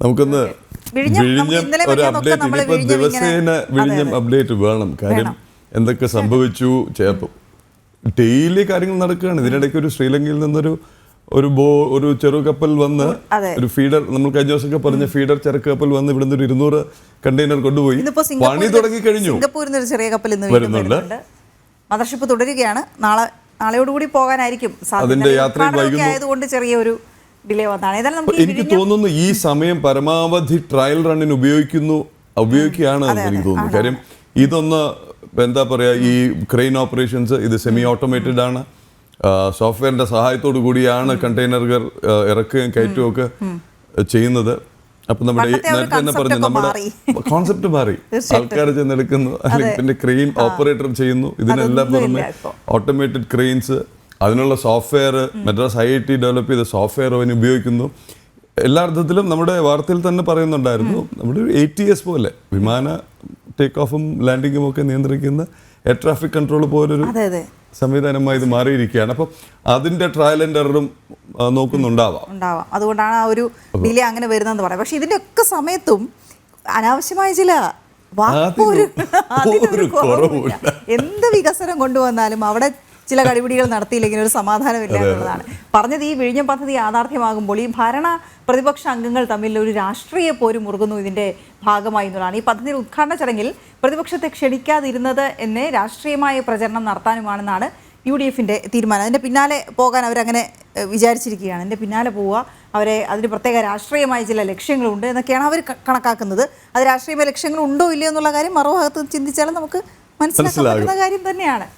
നമുക്കൊന്ന് വിഴിഞ്ഞം ഒരു അപ്ഡേറ്റ് ഇനിയിപ്പോൾ ദിവസേന വിഴിഞ്ഞം അപ്ഡേറ്റ് വേണം. കാര്യം എന്തൊക്കെ സംഭവിച്ചു, ഡെയിലി കാര്യങ്ങൾ നടക്കുകയാണ്. ഇതിനിടയ്ക്ക് ഒരു ശ്രീലങ്കയിൽ നിന്നൊരു ഒരു ചെറുകപ്പൽ വന്ന് ഒരു ഫീഡർ, നമ്മൾ കഴിഞ്ഞ ദിവസമൊക്കെ പറഞ്ഞ ഫീഡർ ചരക്ക് കപ്പൽ വന്ന് ഇവിടുന്ന് ഒരു 200 കണ്ടെയ്നർ കൊണ്ടുപോയി. പണി തുടങ്ങി കഴിഞ്ഞു. സിംഗപ്പൂരിൽ നിന്ന് ഒരു ചെറിയ കപ്പൽ വരുന്നുണ്ട്. മദർഷിപ്പ് തുടരുകയാണ്. നാളെയോടുകൂടി പോകാനായിരിക്കും അതിന്റെ യാത്ര ആയതുകൊണ്ട് ചെറിയൊരു ഡിലേ വന്നതാണ്. എനിക്ക് തോന്നുന്നു ഈ സമയം പരമാവധി ട്രയൽ റണ്ണിന് ഉപയോഗിക്കുകയാണ് എനിക്ക് തോന്നുന്നു. കാര്യം ഇതൊന്ന് എന്താ പറയാ, ഈ ക്രെയിൻ ഓപ്പറേഷൻസ് ഇത് സെമി ഓട്ടോമേറ്റഡ് ആണ്. സോഫ്റ്റ്വെയറിന്റെ സഹായത്തോടു കൂടിയാണ് കണ്ടെയ്നറുകൾ ഇറക്കുകയും കയറ്റുകയും ഒക്കെ ചെയ്യുന്നത്. അപ്പൊ നമ്മുടെ നേരത്തെ തന്നെ പറഞ്ഞു, നമ്മുടെ കോൺസെപ്റ്റ് മാറി. ആൾക്കാർ ചെന്നെടുക്കുന്നു, അല്ലെങ്കിൽ പിന്നെ ക്രെയിൻ ഓപ്പറേറ്റർ ചെയ്യുന്നു. ഇതിനെല്ലാം പുറമെ ഓട്ടോമേറ്റഡ് ക്രെയിൻസ്, അതിനുള്ള സോഫ്റ്റ്വെയർ മദ്രാസ് IIT ഡെവലപ്പ് ചെയ്ത സോഫ്റ്റ്വെയർ അവന് ഉപയോഗിക്കുന്നു. എല്ലാ അർത്ഥത്തിലും നമ്മുടെ വാർത്തയിൽ തന്നെ പറയുന്നുണ്ടായിരുന്നു, നമ്മുടെ ATS പോലെ വിമാന ടേക്ക് ഓഫും ലാൻഡിങ്ങും ഒക്കെ നിയന്ത്രിക്കുന്ന എയർ ട്രാഫിക് കൺട്രോൾ പോലൊരു സംവിധാനമായി ഇത് മാറിയിരിക്കുകയാണ്. അപ്പം അതിന്റെ ട്രയൽ ആൻഡ് എററും നോക്കുന്നുണ്ടാവാം. അതുകൊണ്ടാണ് ആ ഒരു ഡിലേ അങ്ങനെ വരുന്നതെന്ന് പറയാം. പക്ഷെ ഇതിന്റെ ഒക്കെ സമയത്തും അനാവശ്യമായ ചില എന്ത് വികസനം കൊണ്ടുവന്നാലും അവിടെ ചില കടിപിടികൾ നടത്തിയില്ലെങ്കിൽ ഒരു സമാധാനമില്ല എന്നുള്ളതാണ് പറഞ്ഞത്. ഈ വിഴിഞ്ഞം പദ്ധതി യാഥാർത്ഥ്യമാകുമ്പോൾ ഈ ഭരണ പ്രതിപക്ഷ അംഗങ്ങൾ തമ്മിൽ ഒരു രാഷ്ട്രീയ പോര് മുറുകുന്നു ഇതിന്റെ ഭാഗമായി എന്നുള്ളതാണ്. ഈ പദ്ധതിയുടെ ഉദ്ഘാടന ചടങ്ങിൽ പ്രതിപക്ഷത്തെ ക്ഷണിക്കാതിരുന്നത് എന്നെ രാഷ്ട്രീയമായ പ്രചരണം നടത്താനുമാണെന്നാണ് UDFന്റെ തീരുമാനം. അതിന്റെ പിന്നാലെ പോകാൻ അവരങ്ങനെ വിചാരിച്ചിരിക്കുകയാണ്. അതിന്റെ പിന്നാലെ പോവുക, അവരെ അതിന് പ്രത്യേക രാഷ്ട്രീയമായ ചില ലക്ഷ്യങ്ങളുണ്ട് എന്നൊക്കെയാണ് അവർ കണക്കാക്കുന്നത്. അത് രാഷ്ട്രീയമായ ലക്ഷ്യങ്ങൾ ഉണ്ടോ ഇല്ലയോ എന്നുള്ള കാര്യം മറുഭാഗത്ത് ചിന്തിച്ചാലും നമുക്ക് മനസ്സിലാക്കുന്ന കാര്യം തന്നെയാണ്.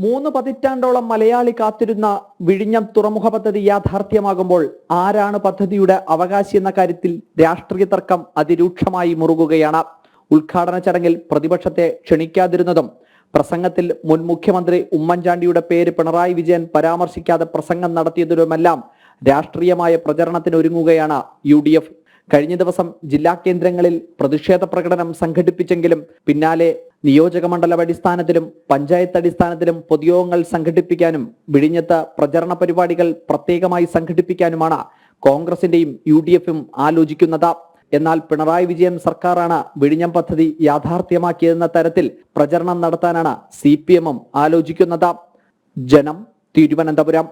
3 പതിറ്റാണ്ടോളം മലയാളി കാത്തിരുന്ന വിഴിഞ്ഞം തുറമുഖ പദ്ധതി യാഥാർത്ഥ്യമാകുമ്പോൾ ആരാണ് പദ്ധതിയുടെ അവകാശി എന്ന കാര്യത്തിൽ രാഷ്ട്രീയ തർക്കം അതിരൂക്ഷമായി മുറുകുകയാണ്. ഉദ്ഘാടന ചടങ്ങിൽ പ്രതിപക്ഷത്തെ ക്ഷണിക്കാതിരുന്നതും പ്രസംഗത്തിൽ മുൻ മുഖ്യമന്ത്രി ഉമ്മൻചാണ്ടിയുടെ പേര് പിണറായി വിജയൻ പരാമർശിക്കാതെ പ്രസംഗം നടത്തിയതിലുമെല്ലാം രാഷ്ട്രീയമായ പ്രചരണത്തിന് ഒരുങ്ങുകയാണ് UDF. കഴിഞ്ഞ ദിവസം ജില്ലാ കേന്ദ്രങ്ങളിൽ പ്രതിഷേധ പ്രകടനം സംഘടിപ്പിച്ചെങ്കിലും പിന്നാലെ നിയോജക മണ്ഡലം അടിസ്ഥാനത്തിലും പഞ്ചായത്ത് അടിസ്ഥാനത്തിലും പൊതുയോഗങ്ങൾ സംഘടിപ്പിക്കാനും വിഴിഞ്ഞത്ത് പ്രചരണ പരിപാടികൾ പ്രത്യേകമായി സംഘടിപ്പിക്കാനുമാണ് കോൺഗ്രസിന്റെയും UDFും ആലോചിക്കുന്നത്. എന്നാൽ പിണറായി വിജയൻ സർക്കാരാണ് വിഴിഞ്ഞം പദ്ധതി യാഥാർത്ഥ്യമാക്കിയെന്ന തരത്തിൽ പ്രചരണം നടത്താനാണ് CPM ആലോചിക്കുന്നത്. ജനം, തിരുവനന്തപുരം.